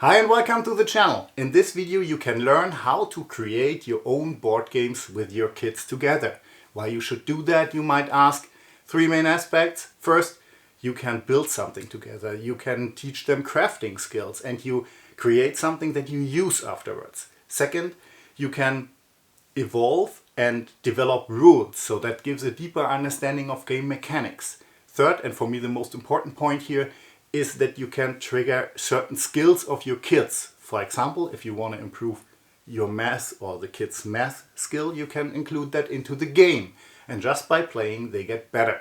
Hi and welcome to the channel. In this video you can learn how to create your own board games with your kids together. Why you should do that, you might ask. Three main aspects. First, you can build something together. You can teach them crafting skills and you create something that you use afterwards. Second, you can evolve and develop rules, so that gives a deeper understanding of game mechanics. Third, and for me the most important point here, is that you can trigger certain skills of your kids. For example, if you want to improve your math or the kids' math skill, you can include that into the game. And just by playing, they get better.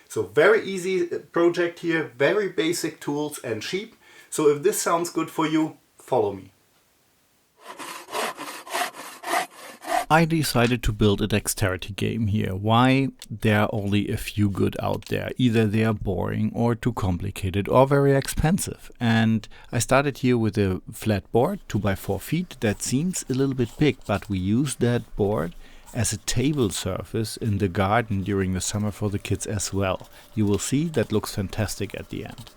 So very easy project here, very basic tools and cheap. So if this sounds good for you, follow me. I decided to build a dexterity game here. Why? There are only a few good out there. Either they are boring or too complicated or very expensive. And I started here with a flat board, 2x4 feet. That seems a little bit big, but we use that board as a table surface in the garden during the summer for the kids as well. You will see that looks fantastic at the end.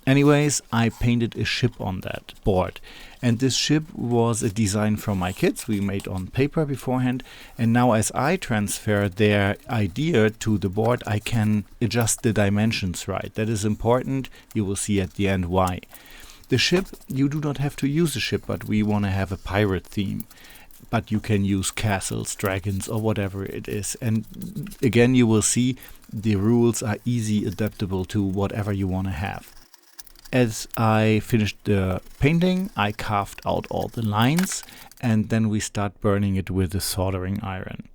Anyways, I painted a ship on that board, and this ship was a design from my kids. We made on paper beforehand, and now as I transfer their idea to the board, I can adjust the dimensions right. That is important. You will see at the end why. The ship, you do not have to use a ship, but we want to have a pirate theme. But you can use castles, dragons, or whatever it is. And again, you will see the rules are easy adaptable to whatever you want to have. As I finished the painting, I carved out all the lines and then we start burning it with a soldering iron.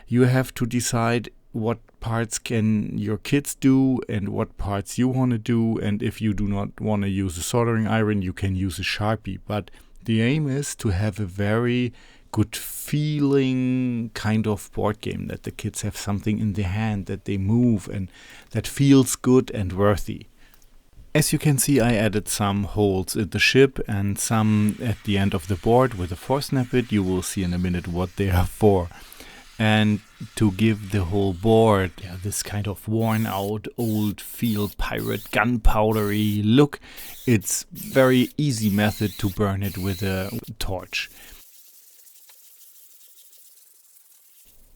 You have to decide what parts can your kids do and what parts you want to do, and if you do not want to use a soldering iron, you can use a Sharpie. But the aim is to have a very good feeling kind of board game, that the kids have something in their hand, that they move and that feels good and worthy. As you can see, I added some holes in the ship and some at the end of the board with a force snippet. You will see in a minute what they are for. And to give the whole board this kind of worn out old field pirate gunpowdery look, it's very easy method to burn it with a torch.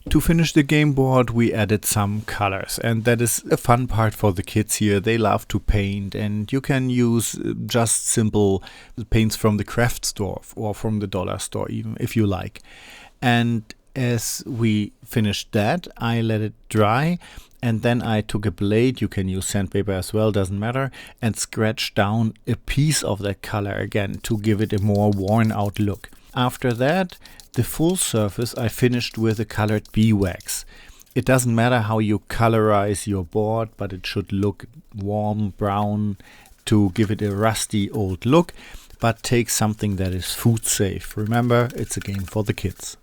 To finish the game board, we added some colors, and that is a fun part for the kids here. They love to paint, and you can use just simple paints from the craft store or from the dollar store even, if you like. And as we finished that, I let it dry, and then I took a blade, you can use sandpaper as well, doesn't matter, and scratched down a piece of that color again to give it a more worn out look. After that, the full surface I finished with a colored beeswax. It doesn't matter how you colorize your board, but it should look warm brown to give it a rusty old look, but take something that is food safe. Remember, it's a game for the kids.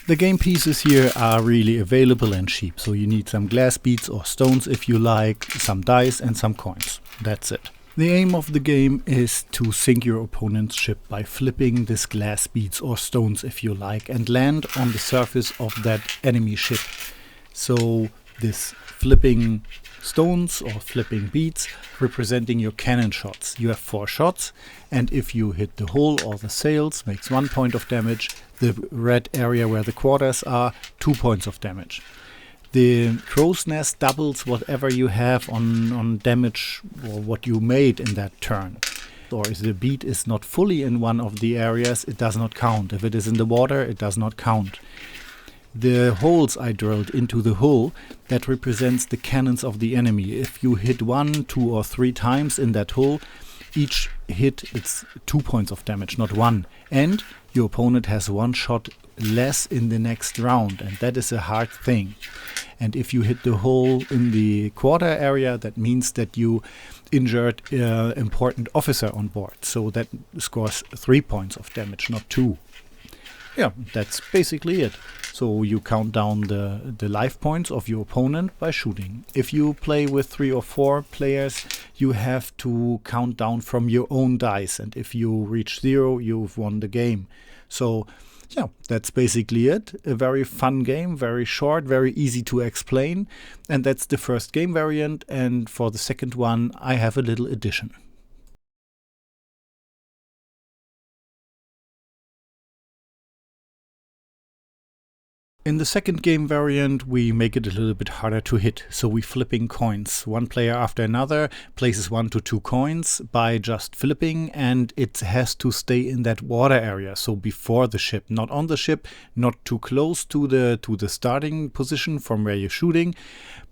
The game pieces here are really available and cheap, so you need some glass beads or stones if you like, some dice and some coins. That's it. The aim of the game is to sink your opponent's ship by flipping this glass beads or stones if you like and land on the surface of that enemy ship. So this flipping stones or flipping beads representing your cannon shots. You have 4 shots, and if you hit the hull or the sails, makes 1 point of damage. The red area where the quarters are, 2 points of damage. The crow's nest doubles whatever you have on damage or what you made in that turn. Or if the bead is not fully in one of the areas, it does not count. If it is in the water, it does not count. The holes I drilled into the hull, that represents the cannons of the enemy. If you hit 1, 2 or 3 times in that hull, each hit it's 2 points of damage, not 1. And your opponent has 1 shot less in the next round, and that is a hard thing. And if you hit the hole in the quarter area, that means that you injured an important officer on board. So that scores 3 points of damage, not 2. Yeah, that's basically it. So you count down the life points of your opponent by shooting. If you play with 3 or 4 players, you have to count down from your own dice. And if you reach 0, you've won the game. So Yeah, that's basically it. A very fun game, very short, very easy to explain. And that's the first game variant. And for the second one, I have a little addition. In the second game variant, we make it a little bit harder to hit. So we flipping coins. One player after another places 1 to 2 coins by just flipping, and it has to stay in that water area. So before the ship, not on the ship, not too close to the starting position from where you're shooting,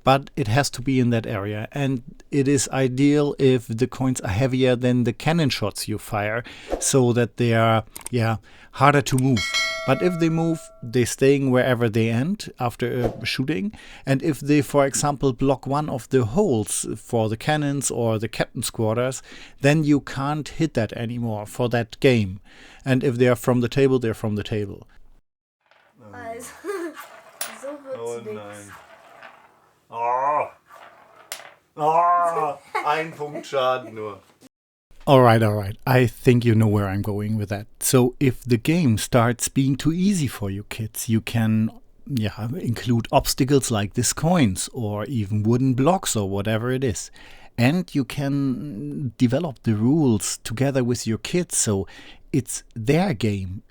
but it has to be in that area. And it is ideal if the coins are heavier than the cannon shots you fire, so that they are harder to move. But if they move, they're staying wherever they end after shooting. And if they, for example, block one of the holes for the cannons or the captain's quarters, then you can't hit that anymore for that game. And if they are from the table, they're from the table. Also, so wird's Oh nix. nein. Oh. Oh. Ein Punktschaden nur. Alright. I think you know where I'm going with that. So if the game starts being too easy for you kids, you can include obstacles like these coins or even wooden blocks or whatever it is. And you can develop the rules together with your kids, so it's their game.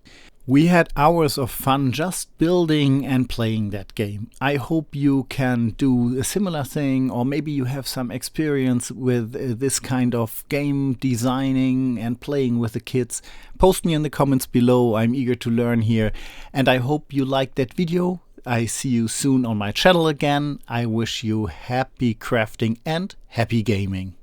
We had hours of fun just building and playing that game. I hope you can do a similar thing, or maybe you have some experience with this kind of game designing and playing with the kids. Post me in the comments below. I'm eager to learn here. And I hope you liked that video. I see you soon on my channel again. I wish you happy crafting and happy gaming.